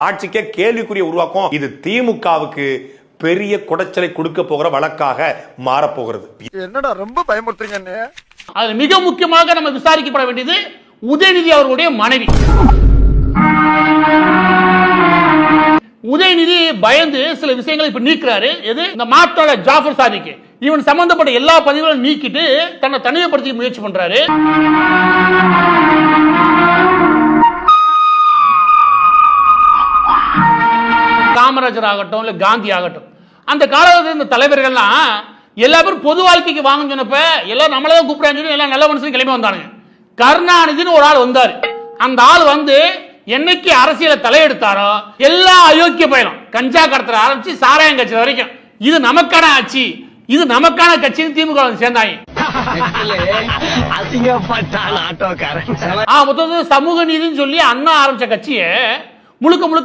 ஆட்சிக்கே கேள்விக்குரிய உருவாக்கும். இது திமுகவுக்கு பெரிய குடைச்சலை கொடுக்க போகிற வழக்காக மாறப்போகிறது. என்னடா ரொம்ப பயமுறுத்துறீங்க. அது மிக முக்கியமாக நம்ம விசாரிக்கப்பட வேண்டியது உதயநிதி அவர்களுடைய மனைவி. உதயநிதி பயந்து சில விஷயங்களை இப்ப நீக்கிறாரு. எது? இந்த மாற்றாள ஜாஃபர் சாதிக்கு இவன் சம்பந்தப்பட்ட எல்லா பதிவுகளும் நீக்கிட்டு தன்னை தனிமைப்படுத்தி முயற்சி பண்றாரு. காமராஜர் ஆகட்டும் இல்ல காந்தி ஆகட்டும், அந்த காலகட்டத்தில் இந்த தலைவர்கள்லாம் எல்லா பேரும் பொது வாழ்க்கைக்கு வாங்க சொன்னப்ப எல்லாரும் நம்மளதான் கூப்பிடாங்க, எல்லாம் நல்ல மனுஷன் கிளம்பி வந்தானுங்க. கருணாநிதினு ஒரு ஆள் வந்தாரு. அந்த ஆள் வந்து என்னைக்கு அரசியல தலையெடுத்தாரோ எல்லா அயோக்கிய பயணம் கஞ்சா கடத்தல ஆரம்பிச்சு சாராயம் கட்சி வரைக்கும் இது நமக்கான ஆட்சி, இது நமக்கான கட்சின்னு திமுக சேர்ந்தாங்க. மொத்தம் சமூக நீதினு சொல்லி அண்ணா ஆரம்பிச்ச கட்சியை முழுக்க முழுக்க